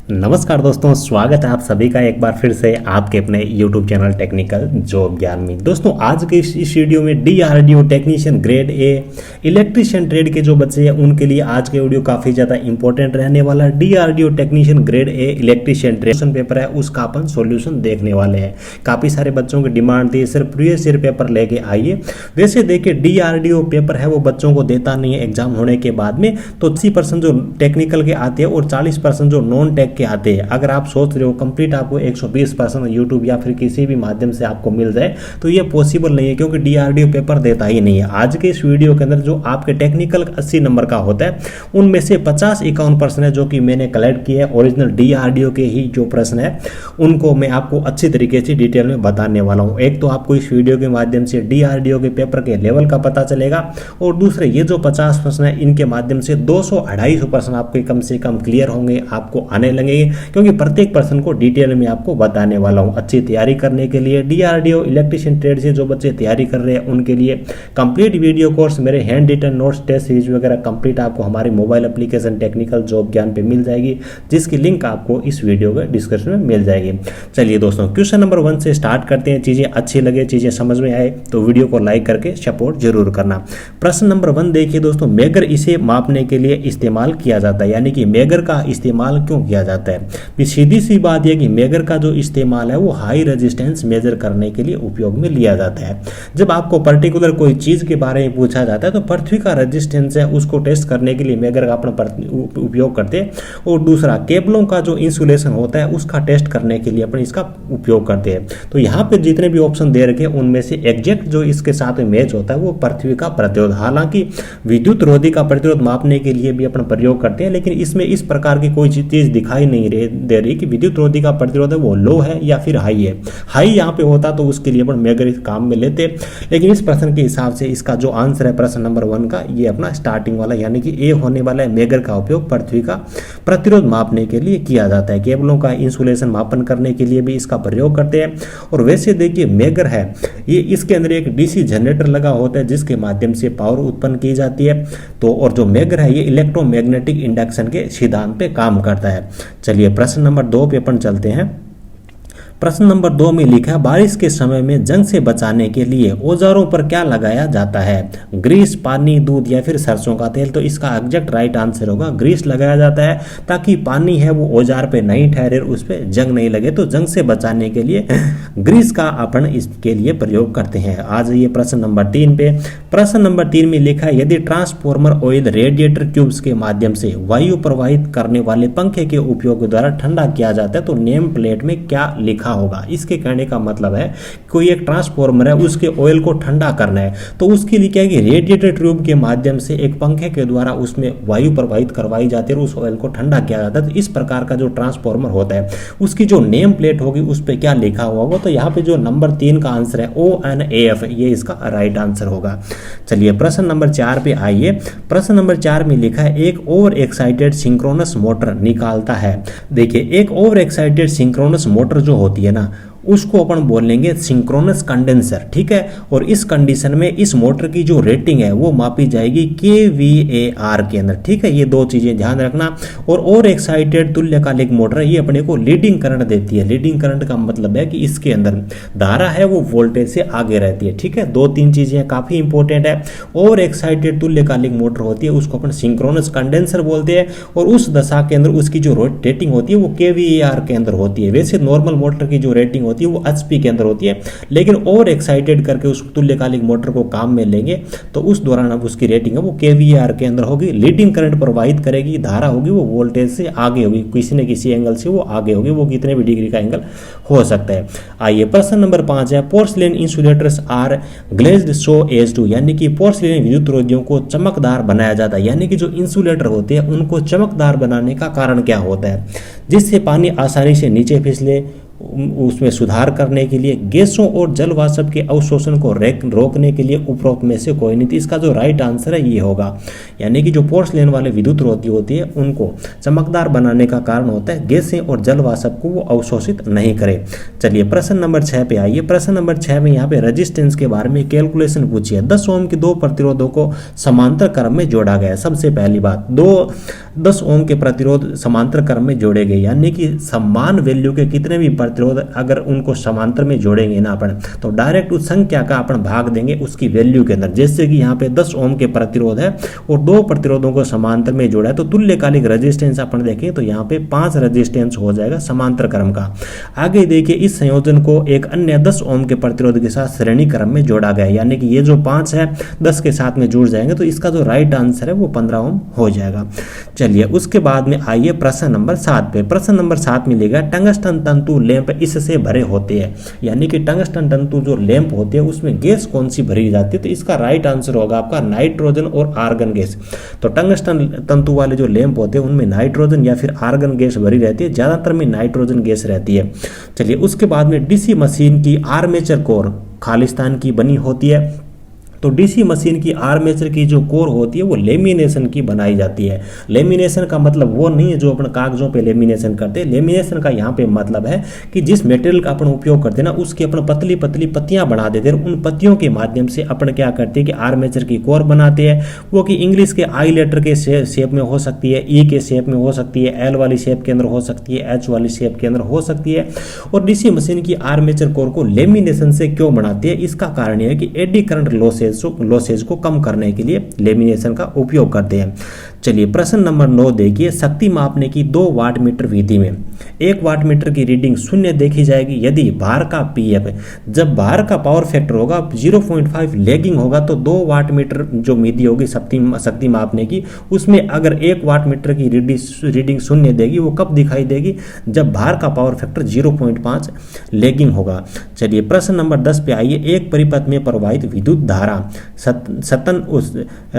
नमस्कार दोस्तों, स्वागत है आप सभी का एक बार फिर से आपके अपने YouTube चैनल टेक्निकल जॉब ज्ञान में। दोस्तों आज के इस वीडियो में DRDO technician grade A electrician trade के जो बच्चे हैं उनके लिए आज के वीडियो काफ़ी ज़्यादा इंपॉर्टेंट रहने वाला है। DRDO technician grade A electrician trade paper है, उसका अपन सोल्यूशन देखने वाले हैं। काफ़ी सारे बच्चों की डिमांड थी सिर्फ प्रीवियस ईयर पेपर लेके आइए। वैसे देखिए DRDO पेपर है वो बच्चों को देता नहीं है एग्जाम होने के बाद में, तो 80% जो टेक्निकल के आते हैं और 40% जो नॉन टेक के आते हैं। अगर आप सोच रहे हो कंप्लीट आपको 120% यूट्यूब या फिर किसी भी माध्यम से आपको मिल जाए तो ये पॉसिबल नहीं है, क्योंकि DRDO पेपर देता ही नहीं है। आज के इस वीडियो के अंदर जो आपके टेक्निकल 80 नंबर का होता है उनमें से 50-51% है जो कि मैंने कलेक्ट किया है। ओरिजिनल DRDO के ही जो प्रश्न है उनको मैं आपको अच्छी तरीके से डिटेल में बताने वाला हूँ। एक तो आपको इस वीडियो के माध्यम से DRDO के पेपर के लेवल का पता चलेगा, और दूसरे ये जो 50 प्रश्न है इनके माध्यम से 200-250 प्रश्न आपके कम से कम क्लियर होंगे, आपको आने लगेंगे, क्योंकि प्रत्येक पर्सन को डिटेल में आपको बताने वाला हूं। अच्छी तैयारी करने के लिए DRDO इलेक्ट्रीशियन ट्रेड से जो बच्चे तैयारी कर रहे हैं उनके लिए कंप्लीट वीडियो कोर्स, मेरे hand written notes, test series वगैरह कंप्लीट आपको हमारी मोबाइल एप्लीकेशन टेक्निकल जॉब ज्ञान पे मिल जाएगी, जिसकी लिंक आपको इस वीडियो के डिस्क्रिप्शन में मिल जाएगी। चलिए दोस्तों, क्वेश्चन नंबर 1 से स्टार्ट करते हैं। चीजें अच्छी लगे, चीजें समझ में आए तो वीडियो को लाइक करके सपोर्ट जरूर करना। प्रश्न नंबर 1 देखिए दोस्तों, मेगर इसे मापने के लिए इस्तेमाल किया जाता है, यानी कि मेगर का इस्तेमाल क्यों किया जाता है। सीधी सी बात यह कि मेगर का जो इस्तेमाल है वो हाई रेजिस्टेंस मेजर करने के लिए उपयोग में लिया जाता है। जब आपको पर्टिकुलर कोई चीज के बारे में पूछा जाता है तो पृथ्वी का रेजिस्टेंस है उसको टेस्ट करने के लिए मेगर का अपना उपयोग करते हैं, और दूसरा केबलों का जो इंसुलेशन होता है उसका टेस्ट करने के लिए अपन इसका उपयोग करते हैं। तो यहाँ पे जितने भी ऑप्शन दे रखे उनमें से एग्जैक्ट जो इसके साथ में मैच होता है वो पृथ्वी का प्रतिरोध। हालांकि विद्युत रोधी का प्रतिरोध मापने के लिए भी अपन प्रयोग करते हैं, लेकिन इसमें इस प्रकार की कोई चीज दिखाई नहीं दे रही कि विद्युत रोधी का प्रतिरोध है वो लो है या फिर हाई है। हाई यहाँ पे होता तो उसके लिए अपन मेगर इस काम में लेते, लेकिन इस प्रश्न के हिसाब से इसका जो आंसर है प्रश्न नंबर 1 का, ये अपना स्टार्टिंग वाला यानी कि ए होने वाला है। मेगर का उपयोग पृथ्वी का प्रतिरोध मापने के लिए किया जाता है। केबलों का इंसुलेशन मापन करने के लिए भी इसका प्रयोग करते हैं। और वैसे देखिए मेगर है ये, इसके अंदर एक DC जनरेटर लगा होता है जिसके माध्यम से पावर उत्पन्न की जाती है। तो और जो मेगर है ये इलेक्ट्रोमैग्नेटिक इंडक्शन के सिद्धांत पे काम करता है। चलिए प्रश्न नंबर 2 पे अपन चलते हैं। प्रश्न नंबर 2 में लिखा है, बारिश के समय में जंग से बचाने के लिए औजारों पर क्या लगाया जाता है। ग्रीस, पानी, दूध या फिर सरसों का तेल। तो इसका एग्जैक्ट राइट आंसर होगा ग्रीस लगाया जाता है, ताकि पानी है वो औजार पे नहीं ठहरे, उस पर जंग नहीं लगे। तो जंग से बचाने के लिए ग्रीस का अपन इसके लिए प्रयोग करते हैं। आज ये प्रश्न नंबर 3 पे। प्रश्न नंबर 3 में लिखा है, यदि ट्रांसफॉर्मर ऑयल रेडिएटर ट्यूब्स के माध्यम से वायु प्रवाहित करने वाले पंखे के उपयोग द्वारा ठंडा किया जाता है तो नेम प्लेट में क्या लिखा होगा। इसके कहने का मतलब है कोई एक ट्रांसफॉर्मर है उसके ऑयल को ठंडा करना है, तो उसके लिए क्या है कि रेडिएटर ट्यूब के माध्यम से एक पंखे के द्वारा उसमें वायु प्रवाहित करवाई जाती है और उस ऑयल को ठंडा किया जाता है। तो इस प्रकार का जो ट्रांसफॉर्मर होता है उसकी जो नेम प्लेट होगी उस पर क्या लिखा हुआ होगा। तो यहाँ पे जो नंबर 3 का आंसर है ONAF, ये इसका राइट आंसर होगा। चलिए प्रश्न नंबर 4 पे आइए। प्रश्न नंबर 4 में लिखा है, एक ओवर एक्साइटेड सिंक्रोनस मोटर निकालता है। देखिए एक ओवर एक्साइटेड सिंक्रोनस मोटर जो होती है ना उसको अपन बोलेंगे सिंक्रोनस कंडेंसर, ठीक है। और इस कंडीशन में इस मोटर की जो रेटिंग है वो मापी जाएगी kVAR के अंदर, ठीक है। ये दो चीजें ध्यान रखना। और ओवर एक्साइटेड तुल्यकालिक मोटर ये अपने को लीडिंग करंट देती है। लीडिंग करंट का मतलब है कि इसके अंदर धारा है वो वोल्टेज से आगे रहती है, ठीक है। 2-3 चीजें काफी इंपॉर्टेंट है। ओवर एक्साइटेड तुल्यकालिक मोटर होती है उसको अपन सिंक्रोनस कंडेंसर बोलते हैं, और उस दशा के अंदर उसकी जो रेटिंग होती है वो kVAR के अंदर होती है। वैसे नॉर्मल मोटर की जो रेटिंग होती है वो HP के अंदर होती है, लेकिन ओवर एक्साइटेड करके उस तुल्यकालिक मोटर को काम में लेंगे तो उस दौरान अब उसकी रेटिंग है वो kVAR के अंदर होगी। लीडिंग करंट प्रवाहित करेगी, धारा होगी वो वोल्टेज से आगे होगी, किसी न किसी एंगल से वो आगे होगी, वो कितने भी डिग्री का एंगल हो सकता है। आइए प्रश्न नंबर 5 है, porcelain insulators are glazed so as to, यानी कि पोर्सलेन विद्युत रोधियों को चमकदार बनाया जाता है, यानी कि जो इंसुलेटर होते हैं उनको चमकदार बनाने का कारण क्या होता है। जिससे पानी आसानी से नीचे फिसले, उसमें सुधार करने के लिए, गैसों और जल वाष्प के अवशोषण को रोकने के लिए, उपरोक्त में से कोई नहीं। इसका जो राइट आंसर है ये होगा, यानी कि जो पोर्सलेन वाले विद्युत रोधी होती है उनको चमकदार बनाने का कारण होता है गैसें और जल वाष्प को वो अवशोषित नहीं करे। चलिए प्रश्न नंबर 6 पे आइए। प्रश्न नंबर 6 में यहाँ पे रेजिस्टेंस के बारे में कैलकुलेशन पूछी है। 10 ओम के दो प्रतिरोधों को समांतर क्रम में जोड़ा गया है। सबसे पहली बात, 10 ओम के प्रतिरोध समांतर क्रम में जोड़े गए, यानी कि समान वैल्यू के कितने भी प्रतिरोध अगर उनको समांतर में जोड़ेंगे ना अपन, तो डायरेक्ट उस संख्या का अपन भाग देंगे उसकी वैल्यू के अंदर। जैसे कि यहाँ पे 10 ओम के प्रतिरोध है और दो प्रतिरोधों को समांतर में जोड़ा है, तो तुल्यकालिक रेजिस्टेंस अपन देखें तो यहाँ पे 5 रेजिस्टेंस हो जाएगा समांतर क्रम का। आगे देखिए, इस संयोजन को एक अन्य 10 ओम के प्रतिरोध के साथ श्रेणी क्रम में जोड़ा गया, यानी कि ये जो 5 है 10 के साथ में जुड़ जाएंगे, तो इसका जो राइट आंसर है वो 15 ओम हो जाएगा। चलिए उसके बाद में आइए प्रश्न नंबर 7 पे। प्रश्न नंबर 7 में लिखा टंगस्टन तंतु लैंप इससे भरे होते हैं, यानी कि टंगस्टन तंतु जो लैंप होते हैं उसमें गैस कौन सी भरी जाती है, तो इसका राइट आंसर होगा आपका नाइट्रोजन और आर्गन गैस। तो टंगस्टन तंतु वाले जो लैंप होते हैं उनमें नाइट्रोजन या फिर आर्गन गैस भरी रहती है, ज्यादातर में नाइट्रोजन गैस रहती है। चलिए उसके बाद में डीसी मशीन की आर्मेचर कोर खालिस्तान की बनी होती है। तो डीसी मशीन की आर्मेचर की जो कोर होती है वो लेमिनेशन की बनाई जाती है। लेमिनेशन का मतलब वो नहीं है जो अपन कागजों पे लेमिनेशन करते हैं। लेमिनेशन का यहाँ पे मतलब है कि जिस मटेरियल का अपन उपयोग करते हैं ना उसकी अपन पतली पतली पत्तियां बना देते हैं, उन पत्तियों के माध्यम से अपन क्या करते हैं कि आर्मेचर की कोर बनाते हैं। वो कि इंग्लिश के आई लेटर के शेप में हो सकती है, ई के शेप में हो सकती है, एल वाली शेप के अंदर हो सकती है, एच वाली शेप के अंदर हो सकती है। और डीसी मशीन की आर्मेचर कोर को लेमिनेशन से क्यों बनाती है, इसका कारण यह है कि एडी करंट लॉसेज को कम करने के लिए लेमिनेशन का उपयोग करते हैं। चलिए प्रश्न नंबर 9 देखिए, शक्ति मापने की 2 वाट मीटर विधि में 1 वाट मीटर की रीडिंग 0 देखी जाएगी यदि भार का पीएफ, जब भार का पावर फैक्टर होगा 0.5 लैगिंग होगा, तो 2 वाट मीटर जो विधि होगी शक्ति मापने की, उसमें अगर 1 वाट मीटर की रीडिंग 0 देगी, वो कब दिखाई देगी, जब भार का पावर फैक्टर 0.5 लैगिंग होगा। चलिए प्रश्न नंबर 10 पे आइए, एक परिपथ में प्रवाहित विद्युत धारा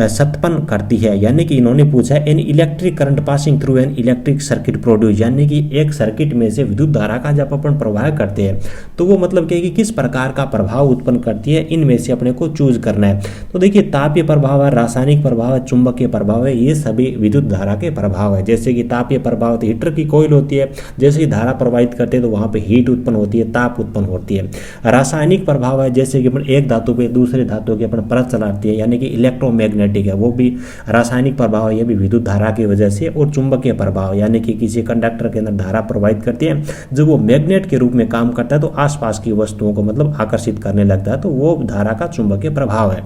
सतपन करती है, यानी कि इन्होंने पूछा है an electric current passing through an electric circuit produce, यानी कि एक सर्किट में से विद्युत धारा का जब अपन प्रवाह करते हैं तो वो मतलब क्या है कि किस प्रकार का प्रभाव उत्पन्न करती है, इनमें से अपने को चूज करना है। तो देखिए तापीय प्रभाव है, रासायनिक प्रभाव है, चुंबकीय प्रभाव है, ये सभी विद्युत धारा के प्रभाव है। जैसे कि तापीय प्रभाव तो हीटर की कोयल होती है, जैसे कि धारा प्रवाहित करते हैं तो वहां पे हीट उत्पन्न होती है, ताप उत्पन्न होती है। रासायनिक प्रभाव है, जैसे कि अपन एक धातु पे दूसरे धातु की अपन परत चलाती है, यानी कि इलेक्ट्रोमैग्नेटिक है, वो भी रासायनिक प्रभाव है, ये भी विद्युत धारा की वजह से। और चुंबकीय प्रभाव यानी कि किसी कंडक्टर के अंदर धारा प्रवाहित करती है, जब वो मैग्नेट के रूप में काम करता है तो आसपास की वस्तुओं को मतलब आकर्षित करने लगता है, तो वो धारा का चुंबकीय प्रभाव है।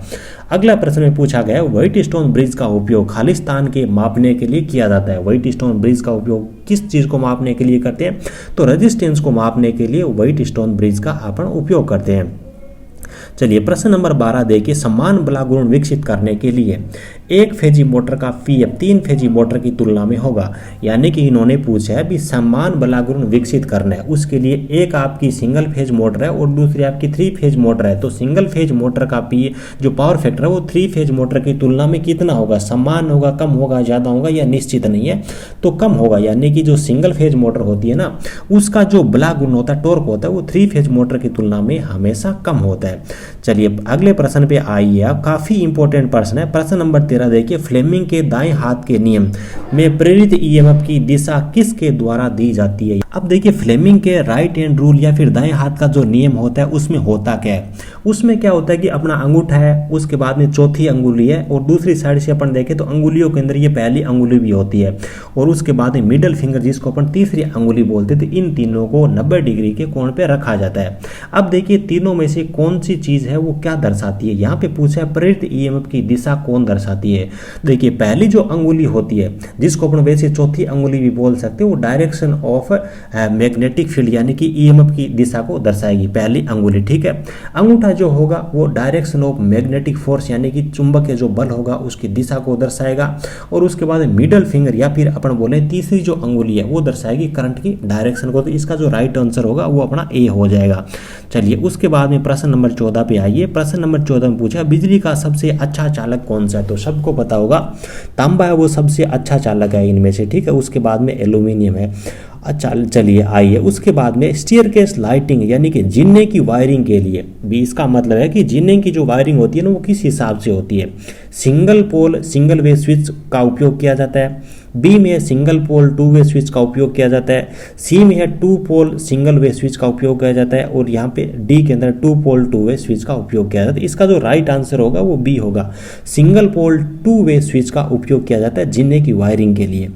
अगला प्रश्न में पूछा गया व्हाइट स्टोन ब्रिज का उपयोग खालिस्तान के मापने के लिए किया जाता है। व्हाइट स्टोन ब्रिज का उपयोग किस चीज को मापने के लिए करते हैं, तो रेजिस्टेंस को मापने के लिए व्हाइट स्टोन ब्रिज का अपन उपयोग करते हैं। चलिए प्रश्न नंबर 12 देखिए, समान बला गुण विकसित करने के लिए एक फेजी मोटर का पीएफ 3 फेजी मोटर की तुलना में होगा, यानी कि इन्होंने पूछा है भी समान बला गुण विकसित करना है, उसके लिए एक आपकी सिंगल फेज मोटर है और दूसरी आपकी 3 फेज मोटर है। तो सिंगल फेज मोटर का जो पावर फैक्टर है वो 3 फेज मोटर की तुलना में कितना होगा, समान होगा, कम होगा, ज्यादा होगा या निश्चित नहीं है, तो कम होगा। यानी कि जो सिंगल फेज मोटर होती है ना उसका जो बला गुण होता है, टॉर्क होता है, वो 3 फेज मोटर की तुलना में हमेशा कम होता है। चलिए अगले प्रश्न पे आइए आप, काफी इंपॉर्टेंट प्रश्न है। प्रश्न नंबर 13 देखिए, फ्लेमिंग के दाएं हाथ के नियम में प्रेरित ईएमएफ की दिशा किसके द्वारा दी जाती है। अब देखिए फ्लेमिंग के राइट हैंड रूल या फिर दाएं हाथ का जो नियम होता है उसमें होता क्या है, उसमें क्या होता है कि अपना अंगूठा है, उसके बाद में चौथी अंगुली है और दूसरी साइड से अपन देखें तो अंगुलियों के अंदर ये पहली अंगुली भी होती है और उसके बाद में मिडल फिंगर जिसको अपन तीसरी अंगुली बोलते थे, इन तीनों को 90 डिग्री के कोण पे रखा जाता है। अब देखिए तीनों में से कौन सी चीज है वो क्या दर्शाती है, यहाँ पे पूछा है प्रेरित ईएमएफ की दिशा कौन दर्शाती है। देखिए पहली जो अंगुली होती है जिसको अपन वैसे चौथी अंगुली भी बोल सकते हैं, वो डायरेक्शन ऑफ मैग्नेटिक फील्ड यानी कि ईएमएफ की दिशा को दर्शाएगी, पहली अंगुली, ठीक है। अंगूठा जो होगा वो डायरेक्शन ऑफ मैग्नेटिक फोर्स यानी कि चुंबकीय जो बल होगा उसकी दिशा को दर्शाएगा और उसके बाद मिडल फिंगर या फिर अपन बोले तीसरी जो अंगुली है वो दर्शाएगी करंट की डायरेक्शन को। तो इसका जो राइट आंसर होगा वो अपना ए हो जाएगा। चलिए उसके बाद में प्रश्न नंबर 14 पे आइए। प्रश्न नंबर 14 में पूछा बिजली का सबसे अच्छा चालक कौन सा है, तो सबको पता होगा तांबा है वो सबसे अच्छा चालक है इनमें से, ठीक है। उसके बाद में एल्यूमिनियम है अच्छा चलिए आइए, उसके बाद में स्टेयरकेस लाइटिंग यानी कि जीने की वायरिंग के लिए भी इसका मतलब है कि जीने की जो वायरिंग होती है ना वो किस हिसाब से होती है। Single pole single way switch का उपयोग किया जाता है, बी में single pole two way switch का उपयोग किया जाता है, सी में है two pole single way switch का उपयोग किया जाता है, और यहाँ पे डी के अंदर two pole two way switch का उपयोग किया जाता है। इसका जो राइट आंसर होगा वो बी होगा, single pole two way switch का उपयोग किया जाता है जीने की वायरिंग के लिए।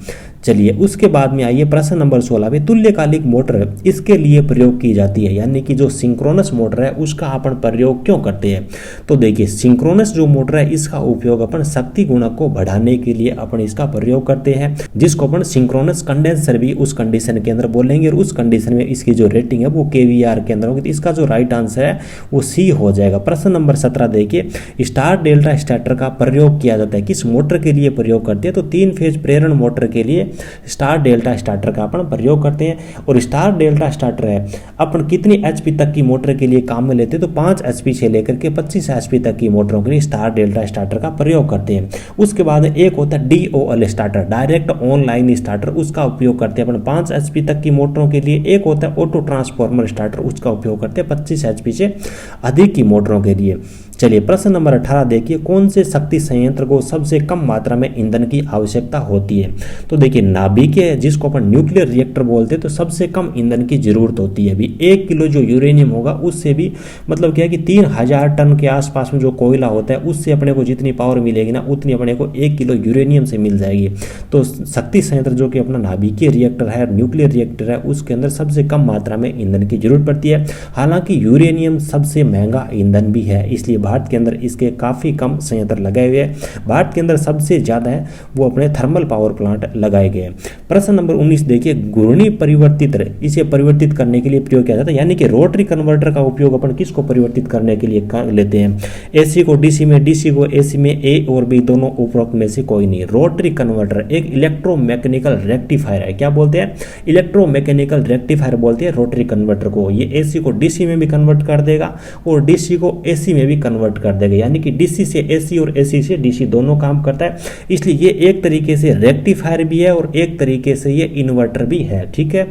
चलिए उसके बाद में आइए प्रश्न नंबर 16 में तुल्यकालिक मोटर इसके लिए प्रयोग की जाती है, यानी कि जो सिंक्रोनस मोटर है उसका अपन प्रयोग क्यों करते हैं। तो देखिए सिंक्रोनस जो मोटर है इसका उपयोग अपन शक्ति गुणक को बढ़ाने के लिए अपन इसका प्रयोग करते हैं, जिसको अपन सिंक्रोनस कंडेंसर भी उस कंडीशन के अंदर बोलेंगे, और उस कंडीशन में इसकी जो रेटिंग है वो केवीआर के अंदर होगी। तो इसका जो राइट आंसर है वो सी हो जाएगा। प्रश्न नंबर 17 देखिए, स्टार डेल्टा स्टार्टर का प्रयोग किया जाता है, किस मोटर के लिए प्रयोग करते हैं। तो 3 फेज प्रेरण मोटर के लिए स्टार डेल्टा स्टार्टर का अपन प्रयोग करते हैं। और स्टार डेल्टा स्टार्टर है अपन कितनी एचपी तक की मोटर के लिए काम में लेते हैं, तो 5 एचपी से लेकर के 25 एचपी तक की मोटरों के लिए स्टार डेल्टा स्टार्टर का प्रयोग करते हैं। उसके बाद एक होता है DOL starter, direct online starter, उसका उपयोग करते हैं अपन 5 एचपी तक की मोटरों के लिए। एक होता है ऑटो ट्रांसफॉर्मर स्टार्टर, उसका उपयोग करते हैं 25 एचपी से अधिक की मोटरों के लिए। चलिए प्रश्न नंबर 18 देखिए, कौन से शक्ति संयंत्र को सबसे कम मात्रा में ईंधन की आवश्यकता होती है। तो देखिए नाभिक है जिसको अपन न्यूक्लियर रिएक्टर बोलते हैं, तो सबसे कम ईंधन की जरूरत होती है। अभी 1 किलो जो यूरेनियम होगा उससे भी मतलब क्या है कि 3000 टन के आसपास में जो कोयला होता है उससे अपने को जितनी पावर मिलेगी ना उतनी अपने को 1 किलो यूरेनियम से मिल जाएगी। तो शक्ति संयंत्र जो कि अपना नाभिकीय रिएक्टर है, न्यूक्लियर रिएक्टर है, उसके अंदर सबसे कम मात्रा में ईंधन की जरूरत पड़ती है। हालांकि यूरेनियम सबसे महंगा ईंधन भी है, इसलिए भारत के अंदर इसके काफी कम संयंत्र लगाए हुए हैं। भारत के अंदर सबसे ज्यादा है वो अपने थर्मल पावर प्लांट लगाए गए हैं। प्रश्न नंबर 19 देखिए, घूर्णी परिवर्तित इसे परिवर्तित करने के लिए प्रयोग किया जाता है, यानी कि रोटरी कन्वर्टर का उपयोग अपन किसको परिवर्तित करने के लिए लेते हैं। एसी को डीसी में, डीसी को एसी में, ए और बी दोनों उपरोक्त में से कोई नहीं। रोटरी कन्वर्टर एक इलेक्ट्रोमैकेनिकल रेक्टिफायर है, क्या बोलते हैं, इलेक्ट्रोमैकेनिकल रेक्टिफायर बोलते हैं रोटरी कन्वर्टर को। ये एसी को डीसी में भी कन्वर्ट कर देगा और डीसी को एसी में भी कन्वर्ट कर देगा, यानी कि डीसी से एसी और एसी से डीसी दोनों काम करता है। इसलिए ये एक तरीके से रेक्टिफायर भी है और एक तरीके से ये इन्वर्टर भी है। ठीक है,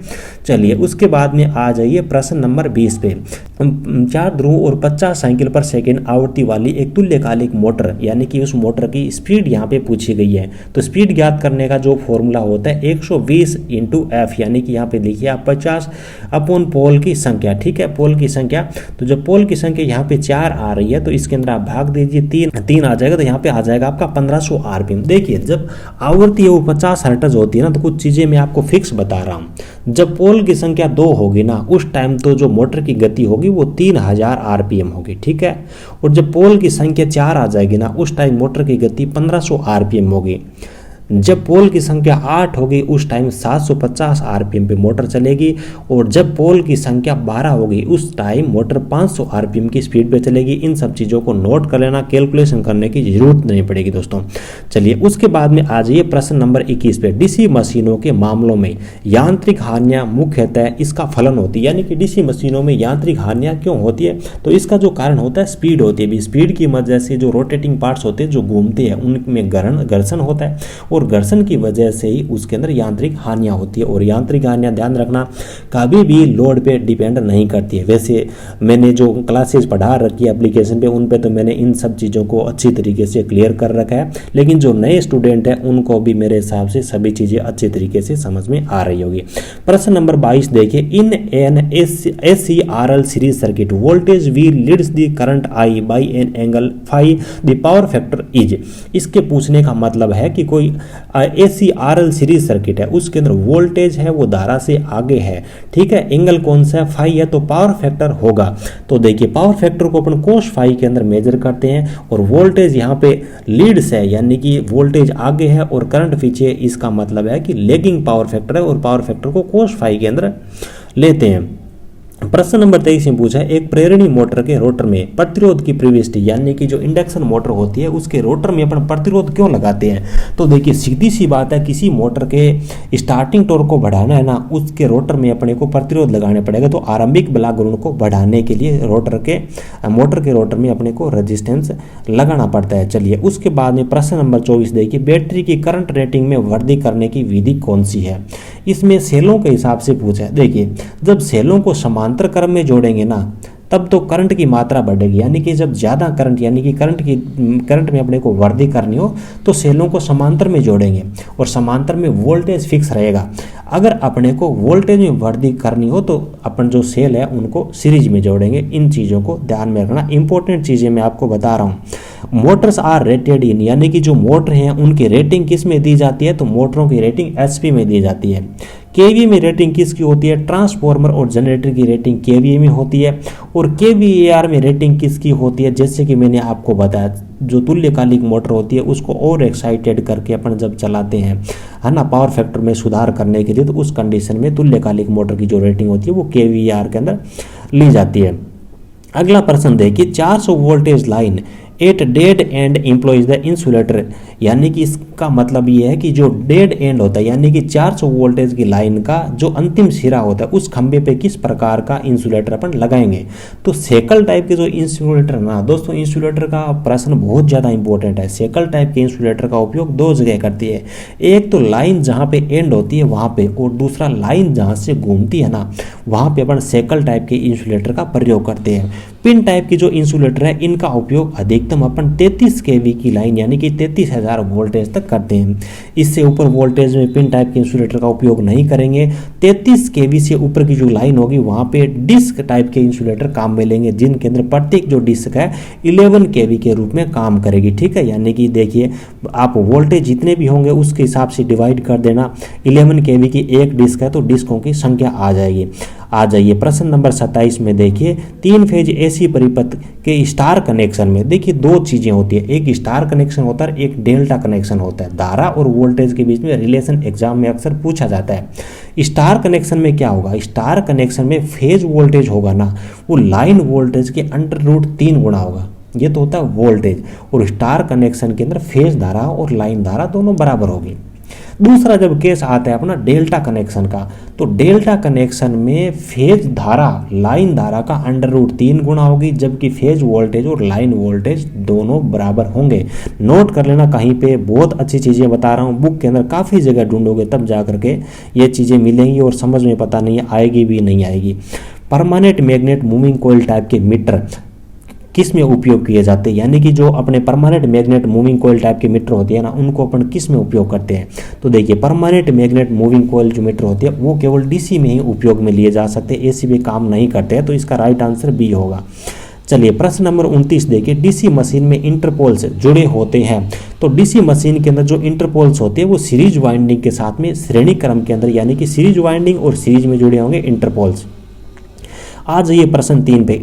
चलिए उसके बाद में आ जाइए प्रश्न नंबर 20 पे। 4 ध्रुव और 50 साइकिल पर सेकेंड आवृत्ति वाली एक तुल्यकालिक मोटर, यानी कि उस मोटर की स्पीड यहाँ पे पूछी गई है। तो स्पीड ज्ञात करने का जो फॉर्मूला होता है 120 × F, यानी कि यहाँ पे देखिए आप 50 अपॉन पोल की संख्या। ठीक है, पोल की संख्या, तो जब पोल की संख्या यहाँ पे 4 आ रही है तो इसके अंदर आप भाग दीजिए 3 आ जाएगा, तो यहाँ पे आ जाएगा आपका 1500 आरपीएम। देखिए जब आवृत्ति है वो 50 हर्ट्ज होती है ना, तो कुछ चीजें मैं आपको फिक्स बता रहा हूँ। जब पोल की संख्या 2 होगी ना उस टाइम तो जो मोटर की गति होगी वो 3000 आरपीएम होगी। ठीक है, और जब पोल की संख्या 4 आ जाएगी ना उस टाइम मोटर की गति 1500 आरपीएम होगी। जब पोल की संख्या 8 होगी उस टाइम 750 आरपीएम पे मोटर चलेगी, और जब पोल की संख्या 12 होगी उस टाइम मोटर 500 आरपीएम की स्पीड पे चलेगी। इन सब चीज़ों को नोट कर लेना, कैलकुलेशन करने की जरूरत नहीं पड़ेगी दोस्तों। चलिए उसके बाद में आ जाइए प्रश्न नंबर 21 पे। डीसी मशीनों के मामलों में यांत्रिक हानियां मुख्यतः इसका फलन होती है, यानी कि डीसी मशीनों में यांत्रिक हानियां क्यों होती है, तो इसका जो कारण होता है स्पीड होती है। स्पीड की वजह से जो रोटेटिंग पार्ट्स होते हैं जो घूमते हैं उनमें घर्षण होता है, और घर्षण की वजह से ही उसके अंदर यांत्रिक हानियां होती है। और यांत्रिक हानियां ध्यान रखना कभी भी लोड पे डिपेंड नहीं करती है। वैसे मैंने जो क्लासेस पढ़ा रखी है एप्लीकेशन पे उन पे तो मैंने इन सब चीज़ों को अच्छी तरीके से क्लियर कर रखा है, लेकिन जो नए स्टूडेंट हैं उनको भी मेरे हिसाब से सभी चीज़ें अच्छी तरीके से समझ में आ रही होगी। प्रश्न नंबर 22 देखिए, in an SCRL series circuit voltage V leads the current I by an angle phi, the power factor is. इसके पूछने का मतलब है कि कोई SCRL सीरीज सर्किट है उसके अंदर वोल्टेज है वो धारा से आगे है। ठीक है, एंगल कौन सा है, फाई है, तो पावर फैक्टर होगा। तो देखिए पावर फैक्टर को अपन कोस फाई के अंदर मेजर करते हैं, और वोल्टेज यहाँ पे लीड्स है यानी कि वोल्टेज आगे है और करंट पीछे, इसका मतलब है कि लेगिंग पावर फैक्टर है, और पावर फैक्टर को कोस फाई के अंदर लेते हैं। प्रश्न नंबर 23 में पूछा है, एक प्रेरणी मोटर के रोटर में प्रतिरोध की प्रविष्टि, यानी कि जो इंडक्शन मोटर होती है उसके रोटर में अपन प्रतिरोध क्यों लगाते हैं। तो देखिए सीधी सी बात है, किसी मोटर के स्टार्टिंग टॉर्क को बढ़ाना है ना उसके रोटर में अपने को प्रतिरोध लगाने पड़ेगा। तो आरंभिक बला गुण को बढ़ाने के लिए मोटर के रोटर में अपने को रेजिस्टेंस लगाना पड़ता है। चलिए उसके बाद में प्रश्न नंबर 24 देखिए, बैटरी की करंट रेटिंग में वृद्धि करने की विधि कौन सी है। इसमें सेलों के हिसाब से पूछा है। देखिए जब सेलों को समांतर क्रम में जोड़ेंगे ना तब तो करंट की मात्रा बढ़ेगी, यानी कि जब ज़्यादा करंट यानी कि करंट में अपने को वृद्धि करनी हो तो सेलों को समांतर में जोड़ेंगे और समांतर में वोल्टेज फिक्स रहेगा। अगर अपने को वोल्टेज में वृद्धि करनी हो तो अपन जो सेल है उनको सीरीज में जोड़ेंगे। इन चीज़ों को ध्यान में रखना, इंपॉर्टेंट चीज़ें मैं आपको बता रहा हूँ। मोटर्स आर रेटेड इन, यानी कि जो मोटर हैं उनकी रेटिंग किस में दी जाती है, तो मोटरों की रेटिंग एचपी में दी जाती है। केवी में रेटिंग किसकी होती है, ट्रांसफॉर्मर और जनरेटर की रेटिंग केवीए में होती है। और केवीएआर में रेटिंग किसकी होती है, जैसे कि मैंने आपको बताया जो तुल्यकालिक मोटर होती है उसको और एक्साइटेड करके अपन जब चलाते हैं है ना, पावर फैक्टर में सुधार करने के लिए, तो उस कंडीशन में तुल्यकालिक मोटर की जो रेटिंग होती है वो केवीएआर के अंदर ली जाती है। अगला प्रश्न देखिए, 400 voltage line at dead and employees the insulator, यानी कि इसका मतलब ये है कि जो डेड एंड होता है यानी कि 400 वोल्टेज की लाइन का जो अंतिम सिरा होता है उस खंभे पे किस प्रकार का इंसुलेटर अपन लगाएंगे। तो सेकल टाइप के जो इंसुलेटर ना दोस्तों, इंसुलेटर का प्रश्न बहुत ज़्यादा इंपॉर्टेंट है। सेकल टाइप के इंसुलेटर का उपयोग दो जगह करती है, एक तो लाइन जहाँ पे एंड होती है वहाँ पे, और दूसरा लाइन जहाँ से घूमती है ना वहाँ पे अपन सेकल टाइप के इंसुलेटर का प्रयोग करते हैं। पिन टाइप की जो इंसुलेटर है इनका उपयोग अधिकतम अपन 33 केवी की लाइन यानी कि 33,000 वोल्टेज तक करते हैं। इससे ऊपर वोल्टेज में पिन टाइप के इंसुलेटर का उपयोग नहीं करेंगे। 33 केवी से ऊपर की जो लाइन होगी वहाँ पे डिस्क टाइप के इंसुलेटर काम में लेंगे, जिनके अंदर प्रत्येक जो डिस्क है 11 केवी के रूप में काम करेगी। ठीक है, यानी कि देखिए आप वोल्टेज जितने भी होंगे उसके हिसाब से डिवाइड कर देना। 11 केवी की एक डिस्क है तो डिस्कों की संख्या आ जाएगी। आ जाइए प्रश्न नंबर 27 में देखिए, 3 फेज एसी परिपथ के स्टार कनेक्शन में देखिए दो चीजें होती है, एक स्टार कनेक्शन होता है, एक डेल्टा कनेक्शन होता है। धारा और वोल्टेज के बीच में रिलेशन एग्जाम में अक्सर पूछा जाता है। स्टार कनेक्शन में क्या होगा, स्टार कनेक्शन में फेज वोल्टेज होगा ना वो लाइन वोल्टेज के √3 गुना होगा, ये तो होता है वोल्टेज। और स्टार कनेक्शन के अंदर फेज धारा और लाइन धारा दोनों बराबर होगी। दूसरा जब केस आता है अपना डेल्टा कनेक्शन का, तो डेल्टा कनेक्शन में फेज धारा लाइन धारा का √3 गुना होगी, जबकि फेज वोल्टेज और लाइन वोल्टेज दोनों बराबर होंगे। नोट कर लेना, कहीं पे बहुत अच्छी चीज़ें बता रहा हूँ, बुक के अंदर काफ़ी जगह ढूंढोगे तब जा करके ये चीज़ें मिलेंगी और समझ में पता नहीं आएगी भी नहीं आएगी। Permanent magnet moving coil type के मीटर किस में उपयोग किए जाते हैं, यानी कि जो अपने permanent magnet moving coil type के मीटर होती है ना उनको अपन किस में उपयोग करते हैं। तो देखिए परमानेंट मैग्नेट मूविंग कॉइल जो मीटर होती है वो केवल डीसी में ही उपयोग में लिए जा सकते हैं, एसी में काम नहीं करते हैं, तो इसका राइट आंसर बी होगा। चलिए प्रश्न नंबर 29 देखिए, डीसी मशीन में इंटरपोल्स जुड़े होते हैं। तो डीसी मशीन के अंदर जो इंटरपोल्स होते हैं वो सीरीज वाइंडिंग के साथ में श्रेणी क्रम के अंदर यानी कि सीरीज वाइंडिंग और सीरीज में जुड़े होंगे इंटरपोल्स। आज ये प्रश्न 3 पे,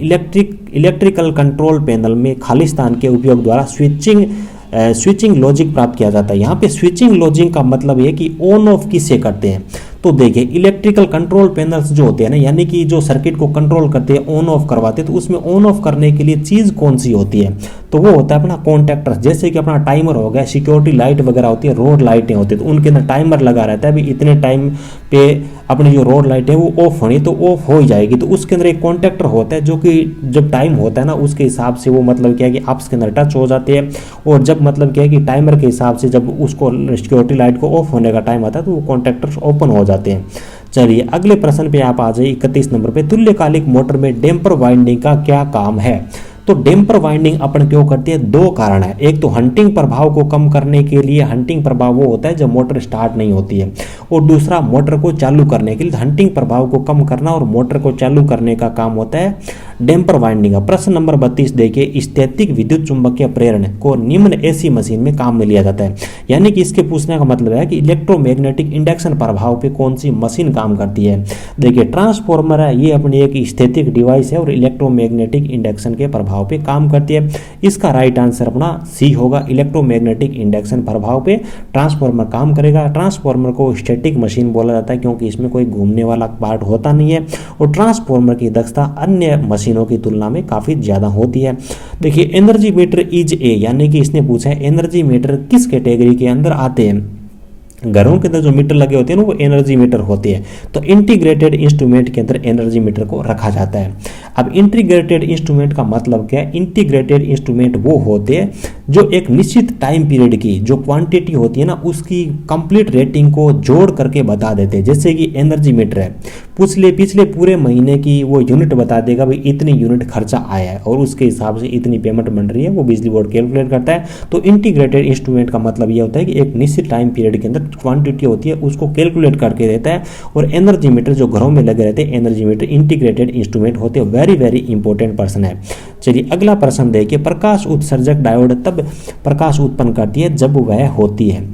इलेक्ट्रिकल कंट्रोल पैनल में खालिस्तान के उपयोग द्वारा स्विचिंग लॉजिक प्राप्त किया जाता है। यहाँ पे स्विचिंग लॉजिक का मतलब ये कि ऑन ऑफ किससे करते हैं। तो देखिए इलेक्ट्रिकल कंट्रोल पैनल्स जो होते हैं ना यानी कि जो सर्किट को कंट्रोल करते हैं ऑन ऑफ करवाते हैं, तो उसमें ऑन ऑफ करने के लिए चीज़ कौन सी होती है, तो वो होता है अपना कॉन्टैक्टर। जैसे कि अपना टाइमर हो गया, सिक्योरिटी लाइट वगैरह होती है, रोड लाइटें होती है, तो उनके अंदर टाइमर लगा रहता है, अभी इतने टाइम पे अपनी जो रोड लाइट है वो ऑफ होनी तो ऑफ हो ही जाएगी। तो उसके अंदर एक कॉन्टैक्टर होता है जो कि जब टाइम होता है ना उसके हिसाब से वो मतलब क्या है कि आपस के अंदर टच हो जाते हैं, और जब मतलब क्या है कि टाइमर के हिसाब से जब उसको सिक्योरिटी लाइट को ऑफ होने का टाइम आता है तो वो कॉन्टैक्टर्स ओपन हो जाते हैं। चलिए अगले प्रश्न पे आप आ जाइए 31 नंबर पे, तुल्यकालिक मोटर में डैम्पर वाइंडिंग का क्या काम है। तो डैम्पर वाइंडिंग अपन क्यों करते हैं, दो कारण है। एक तो हंटिंग प्रभाव को कम करने के लिए, हंटिंग प्रभाव वो होता है जब मोटर स्टार्ट नहीं होती है, और दूसरा मोटर को चालू करने के लिए। हंटिंग प्रभाव को कम करना और मोटर को चालू करने का काम होता है डैम्पर वाइंडिंग का। प्रश्न नंबर 32 देखिए, स्थैतिक विद्युत चुंबकीय प्रेरण को निम्न एसी मशीन में काम में लिया जाता है। यानी कि इसके पूछने का मतलब है कि इलेक्ट्रोमैग्नेटिक इंडक्शन प्रभाव पे कौन सी मशीन काम करती है। देखिए ट्रांसफॉर्मर है, ये अपनी एक स्थैतिक डिवाइस है और इलेक्ट्रोमैग्नेटिक इंडक्शन के प्रभाव पे काम करती है। इसका राइट आंसर अपना सी होगा, इलेक्ट्रोमैग्नेटिक इंडक्शन प्रभाव पे ट्रांसफॉर्मर काम करेगा। ट्रांसफॉर्मर को स्टैटिक मशीन बोला जाता है क्योंकि इसमें कोई घूमने वाला पार्ट होता नहीं है, और ट्रांसफॉर्मर की दक्षता अन्य मशीनों की तुलना में काफी ज्यादा होती है। देखिए एनर्जी मीटर इज ए, यानी कि इसने पूछा है एनर्जी मीटर किस कैटेगरी के अंदर आते हैं। घरों के अंदर जो मीटर लगे होते हैं ना वो एनर्जी मीटर होते हैं। तो इंटीग्रेटेड इंस्ट्रूमेंट के अंदर एनर्जी मीटर को रखा जाता है। अब इंटीग्रेटेड इंस्ट्रूमेंट का मतलब क्या है? इंटीग्रेटेड इंस्ट्रूमेंट वो होते हैं जो एक निश्चित टाइम पीरियड की जो क्वांटिटी होती है ना उसकी कंप्लीट रेटिंग को जोड़ करके बता देते हैं। जैसे कि एनर्जी मीटर है, पिछले पूरे महीने की वो यूनिट बता देगा भाई इतनी यूनिट खर्चा आया है और उसके हिसाब से इतनी पेमेंट बन रही है, वो बिजली बोर्ड कैलकुलेट करता है। तो इंटीग्रेटेड इंस्ट्रूमेंट का मतलब ये होता है कि एक निश्चित टाइम पीरियड के अंदर क्वांटिटी होती है उसको कैलकुलेट करके देता है। और एनर्जी मीटर जो घरों में लगे रहते हैं, एनर्जी मीटर इंटीग्रेटेड इंस्ट्रूमेंट होते हैं। वेरी वेरी इंपॉर्टेंट प्रश्न है। चलिए अगला प्रश्न देखिए, प्रकाश उत्सर्जक डायोड तब प्रकाश उत्पन्न करती है जब वह होती है।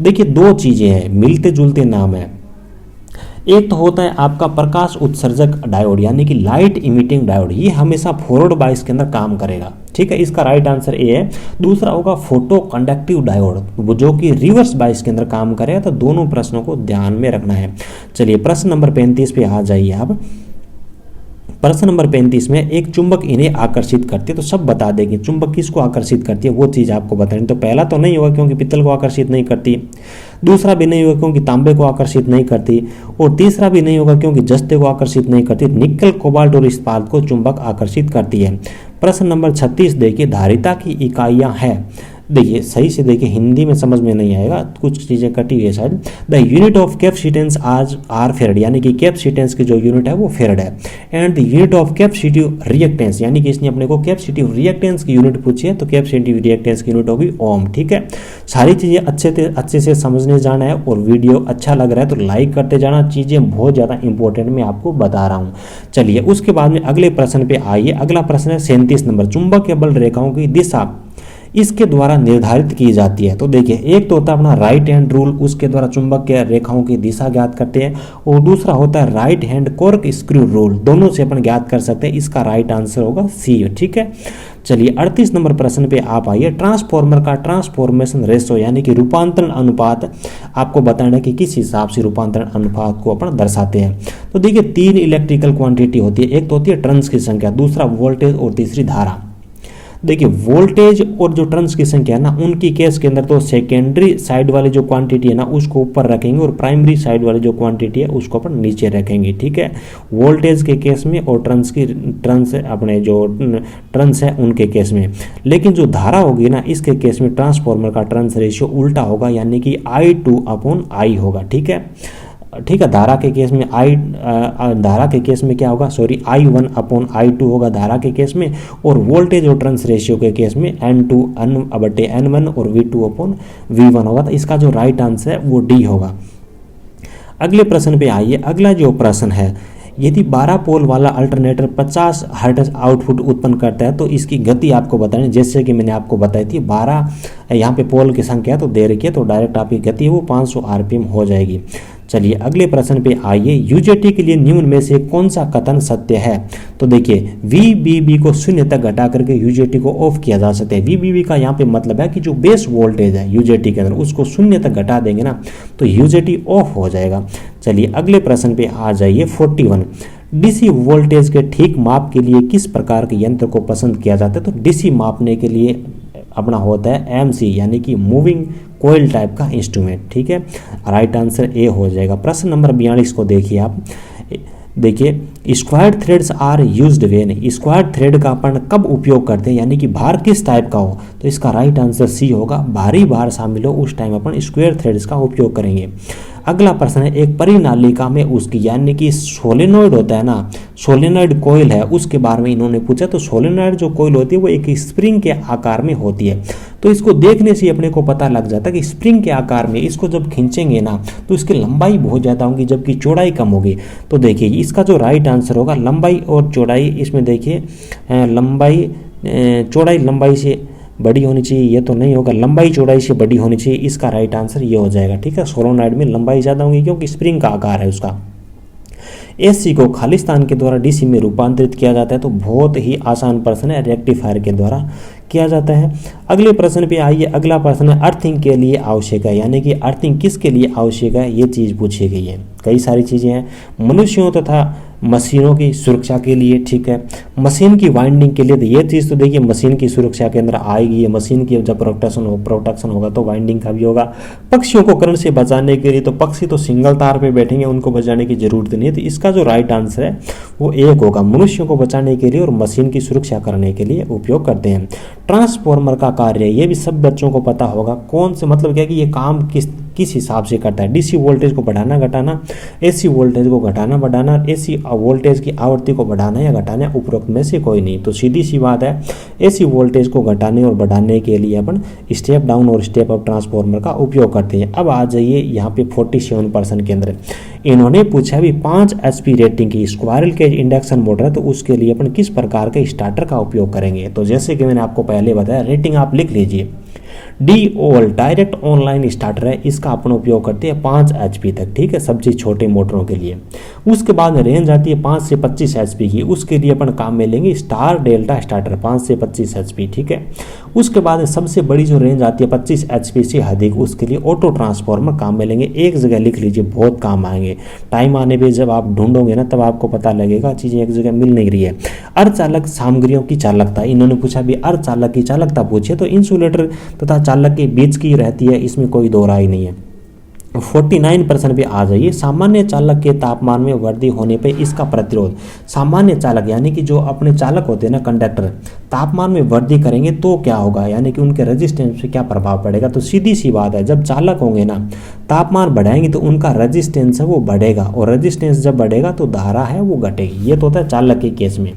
देखिए दो चीजें हैं, मिलते जुलते नाम है। एक तो होता है आपका प्रकाश उत्सर्जक डायोड यानी कि लाइट इमिटिंग डायोड, ये हमेशा फॉरवर्ड बायस के अंदर काम करेगा, ठीक है, इसका राइट आंसर ए है। दूसरा होगा फोटो कंडक्टिव डायोड जो कि रिवर्स बायस के अंदर काम करेगा। तो दोनों प्रश्नों को ध्यान में रखना है। चलिए प्रश्न नंबर 35 पे आ जाइए आप। प्रश्न नंबर 35 में एक चुंबक इन्हें आकर्षित करती है। तो सब बता देंगे चुंबक किसको आकर्षित करती है वो चीज़ आपको बतानी। तो पहला तो नहीं होगा क्योंकि पित्तल को आकर्षित नहीं करती, दूसरा भी नहीं होगा क्योंकि तांबे को आकर्षित नहीं करती, और तीसरा भी नहीं होगा क्योंकि जस्ते को आकर्षित नहीं करती। निकल, कोबाल्ट और इस्पात को चुंबक आकर्षित करती है। प्रश्न नंबर 36 देखिए, धारिता की इकाइयाँ हैं। देखिए सही से देखिए, हिंदी में समझ में नहीं आएगा, कुछ चीज़ें कटी हुई है शायद। द यूनिट ऑफ कैपेसिटेंस आज आर फेरड, यानी कि कैपेसिटेंस की जो यूनिट है वो फेरड है। And the unit of capacitive reactance, यानी कि इसने अपने को कैपेसिटिव रिएक्टेंस की यूनिट पूछी है, तो कैपेसिटिव रिएक्टेंस की यूनिट होगी ओम। ठीक है, सारी चीज़ें अच्छे से समझने जाना है। और वीडियो अच्छा लग रहा है तो लाइक करते जाना, चीज़ें बहुत ज़्यादा इंपॉर्टेंट मैं आपको बता रहा हूँ। चलिए उसके बाद में अगले प्रश्न पे आइए। अगला प्रश्न है 37 नंबर, चुंबकीय बल रेखाओं की दिशा इसके द्वारा निर्धारित की जाती है। तो देखिए एक तो होता है अपना राइट हैंड रूल, उसके द्वारा चुंबकीय रेखाओं की दिशा ज्ञात करते हैं, और दूसरा होता है right hand cork screw rule, दोनों से अपन ज्ञात कर सकते हैं। इसका राइट आंसर होगा सी। ठीक है, चलिए 38 नंबर प्रश्न पे आप आइए। ट्रांसफॉर्मर का ट्रांसफॉर्मेशन रेशो यानी कि रूपांतरण अनुपात आपको बताना है कि किस हिसाब से रूपांतरण अनुपात को अपन दर्शाते हैं। तो देखिए 3 इलेक्ट्रिकल क्वांटिटी होती है, एक तो होती है टर्न्स की संख्या, दूसरा वोल्टेज और तीसरी धारा। देखिए वोल्टेज और जो टर्न्स की संख्या है ना, उनकी केस के अंदर तो सेकेंडरी साइड वाली जो क्वांटिटी है ना उसको ऊपर रखेंगे और प्राइमरी साइड वाली जो क्वांटिटी है उसको अपन नीचे रखेंगे। ठीक है, वोल्टेज के केस में और टर्न्स अपने जो टर्न्स है उनके केस में। लेकिन जो धारा होगी ना इसके केस में ट्रांसफॉर्मर का टर्न्स रेशियो उल्टा होगा, यानी कि I2/I होगा। ठीक है, धारा के केस में धारा के केस में क्या होगा, सॉरी I1/I2 होगा धारा के केस में, और वोल्टेज और टर्न्स रेशियो के केस में N2/N1 और V2/V1 होगा। तो इसका जो राइट आंसर है वो डी होगा। अगले प्रश्न पे आइए। अगला जो प्रश्न है, यदि 12 पोल वाला अल्टरनेटर 50 हर्ट्ज आउटपुट उत्पन्न करता है तो इसकी गति आपको बतानी, जैसे कि मैंने आपको बताई थी 12 यहाँ पे पोल की संख्या तो दे रखी है, तो डायरेक्ट आपकी गति वो 500 आरपीएम हो जाएगी। चलिए अगले प्रश्न पे आइए। यूजेटी के लिए निम्न में से कौन सा कथन सत्य है? तो देखिए VBB को 0 तक घटा करके यूजेटी को ऑफ किया जा सकता है। VBB का यहाँ पे मतलब है कि जो बेस वोल्टेज है यूजेटी के अंदर उसको 0 तक घटा देंगे ना तो यूजेटी ऑफ हो जाएगा। चलिए अगले प्रश्न पे आ जाइए 41। डीसी वोल्टेज के ठीक माप के लिए किस प्रकार के यंत्र को पसंद किया जाता है? तो डीसी मापने के लिए अपना होता है MC यानी कि मूविंग कोयल टाइप का इंस्ट्रूमेंट। ठीक है, राइट आंसर ए हो जाएगा। प्रश्न नंबर 42 को देखिए आप। देखिए square threads are used when, square thread का अपन कब उपयोग करते हैं, यानी कि भार किस टाइप का हो, तो इसका राइट आंसर सी होगा। भारी भार शामिल हो उस टाइम अपन स्क्वायर थ्रेड्स का उपयोग करेंगे। अगला प्रश्न है एक परिनालिका में उसकी यानी कि सोलेनॉइड होता है ना, सोलेनॉइड कोयल है उसके बारे में इन्होंने पूछा। तो सोलेनॉइड जो कोयल होती है वो एक स्प्रिंग के आकार में होती है। तो इसको देखने से अपने को पता लग जाता है कि स्प्रिंग के आकार में इसको जब खींचेंगे ना तो इसकी लंबाई बहुत ज़्यादा होगी जबकि चौड़ाई कम होगी। तो देखिए इसका जो राइट आंसर होगा लंबाई और चौड़ाई, इसमें देखिए लंबाई चौड़ाई लंबाई से बड़ी होनी चाहिए, ये तो नहीं होगा, लंबाई चौड़ाई से बड़ी होनी चाहिए। इसका राइट आंसर ये हो जाएगा। ठीक है, सोलेनॉइड में लंबाई ज़्यादा होगी क्योंकि स्प्रिंग का आकार है उसका। AC को खालिस्तान के द्वारा DC में रूपांतरित किया जाता है। तो बहुत ही आसान प्रश्न है, रेक्टिफायर के द्वारा किया जाता है। अगले प्रश्न पे आइए। अगला प्रश्न है अर्थिंग के लिए आवश्यक है, यानी कि अर्थिंग किसके लिए आवश्यक है ये चीज़ पूछी गई है। कई सारी चीज़ें हैं, मनुष्यों तथा मशीनों की सुरक्षा के लिए, ठीक है, मशीन की वाइंडिंग के लिए। तो ये चीज़ तो देखिए मशीन की सुरक्षा के अंदर आएगी, ये मशीन की जब प्रोटेक्शन होगा तो वाइंडिंग का भी होगा। पक्षियों को करंट से बचाने के लिए, तो पक्षी तो सिंगल तार पे बैठेंगे, उनको बचाने की जरूरत नहीं है। तो इसका जो राइट आंसर है वो एक होगा, मनुष्यों को बचाने के लिए और मशीन की सुरक्षा करने के लिए उपयोग करते हैं। ट्रांसफॉर्मर का कार्य, ये भी सब बच्चों को पता होगा, कौन से मतलब क्या कि ये काम किस हिसाब से करता है। डीसी वोल्टेज को बढ़ाना घटाना, एसी वोल्टेज को घटाना बढ़ाना, एसी वोल्टेज की आवृत्ति को बढ़ाना या घटाना, उपरोक्त में से कोई नहीं। तो सीधी सी बात है, एसी वोल्टेज को घटाने और बढ़ाने के लिए अपन स्टेप डाउन और स्टेप अप ट्रांसफार्मर का उपयोग करते हैं। अब आ जाइए यहाँ पे 47% के अंदर इन्होंने पूछा भी 5 HP रेटिंग की स्क्वायरल केज इंडक्शन मोटर है, तो उसके लिए अपन किस प्रकार के स्टार्टर का उपयोग करेंगे। तो जैसे कि मैंने आपको पहले बताया, रेटिंग आप लिख लीजिए। DOL डायरेक्ट ऑनलाइन स्टार्टर है, इसका अपन उपयोग करते हैं 5 HP तक, ठीक है, सबसे छोटे मोटरों के लिए। उसके बाद रेंज आती है 5 से 25 HP की, उसके लिए अपन काम में लेंगे स्टार डेल्टा स्टार्टर 5 से 25 HP, ठीक है। उसके बाद सबसे बड़ी जो रेंज आती है 25 HP से अधिक, उसके लिए ऑटो ट्रांसफार्मर काम में लेंगे। एक जगह लिख लीजिए, बहुत काम आएंगे। टाइम आने पर जब आप ढूंढोगे ना तब आपको पता लगेगा चीज़ें एक जगह मिल नहीं रही है। अर्धचालक सामग्रियों की चालकता, इन्होंने पूछा भी अर्धचालक की चालकता पूछे, तो इंसुलेटर तथा चालक के बीच की रहती है, इसमें कोई दो राय नहीं है। 49% पे आ जाइए। सामान्य चालक के तापमान में वृद्धि होने पे इसका प्रतिरोध, सामान्य चालक यानी कि जो अपने चालक होते हैं ना, कंडक्टर, तापमान में वृद्धि करेंगे तो क्या होगा, यानी कि उनके रेजिस्टेंस पे क्या प्रभाव पड़ेगा। तो सीधी सी बात है, जब चालक होंगे ना, तापमान बढ़ाएंगे तो उनका रेजिस्टेंस है वो बढ़ेगा, और रेजिस्टेंस जब बढ़ेगा तो धारा है वो घटेगी। ये तो होता है चालक के केस में।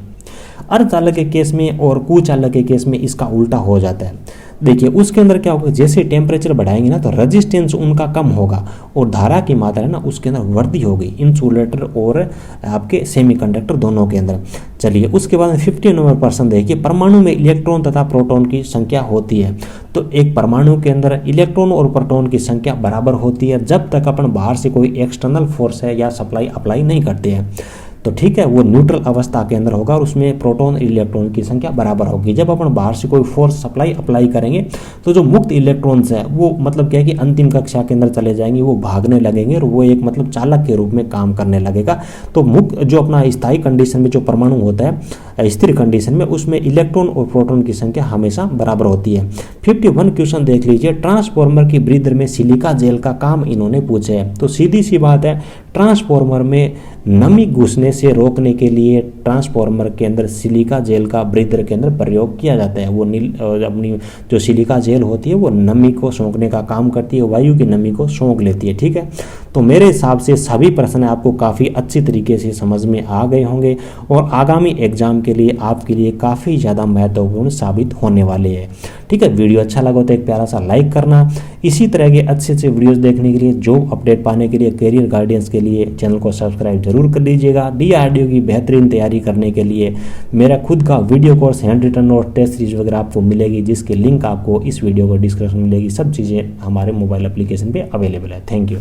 अर्धचालक के केस में और कुचालक के केस में इसका उल्टा हो जाता है। देखिए उसके अंदर क्या होगा, जैसे टेम्परेचर बढ़ाएंगे ना तो रेजिस्टेंस उनका कम होगा और धारा की मात्रा है ना उसके अंदर वृद्धि होगी, इंसुलेटर और आपके सेमीकंडक्टर दोनों के अंदर। चलिए उसके बाद 59% देखिए, परमाणु में इलेक्ट्रॉन तथा प्रोटॉन की संख्या होती है। तो एक परमाणु के अंदर इलेक्ट्रॉन और प्रोटॉन की संख्या बराबर होती है जब तक अपन बाहर से कोई एक्सटर्नल फोर्स है या सप्लाई अप्लाई नहीं करते हैं। तो ठीक है, वो न्यूट्रल अवस्था के अंदर होगा और उसमें प्रोटॉन इलेक्ट्रॉन की संख्या बराबर होगी। जब अपन बाहर से कोई फोर्स सप्लाई अप्लाई करेंगे तो जो मुक्त इलेक्ट्रॉन्स है वो मतलब क्या है कि अंतिम कक्षा के अंदर चले जाएंगे, वो भागने लगेंगे और वो एक मतलब चालक के रूप में काम करने लगेगा। तो मुक्त जो अपना स्थायी कंडीशन में जो परमाणु होता है, स्थिर कंडीशन में, उसमें इलेक्ट्रॉन और प्रोटॉन की संख्या हमेशा बराबर होती है। 51 क्वेश्चन देख लीजिए, ट्रांसफार्मर की ब्रीदर में सिलिका जेल का काम इन्होंने पूछे है। तो सीधी सी बात है, ट्रांसफार्मर में नमी घुसने से रोकने के लिए ट्रांसफार्मर के अंदर सिलिका जेल का ब्रीदर के अंदर प्रयोग किया जाता है। वो अपनी जो सिलिका जेल होती है वो नमी को सोखने का काम करती है, वायु की नमी को सोख लेती है, ठीक है। तो मेरे हिसाब से सभी प्रश्न आपको काफ़ी अच्छी तरीके से समझ में आ गए होंगे और आगामी एग्जाम के लिए आपके लिए काफ़ी ज़्यादा महत्वपूर्ण साबित होने वाले हैं, ठीक है। वीडियो अच्छा लगा तो एक प्यारा सा लाइक करना। इसी तरह के अच्छे अच्छे वीडियोस देखने के लिए, जॉब अपडेट पाने के लिए, करियर गाइडेंस के लिए चैनल को सब्सक्राइब जरूर कर लीजिएगा। DRDO की बेहतरीन तैयारी करने के लिए मेरा खुद का वीडियो कोर्स, हैंड रिटन और टेस्ट सीरीज वगैरह आपको मिलेगी, जिसकी लिंक आपको इस वीडियो को डिस्क्रिप्शन में मिलेगी। सब चीज़ें हमारे मोबाइल एप्लीकेशन पे अवेलेबल है। Thank you.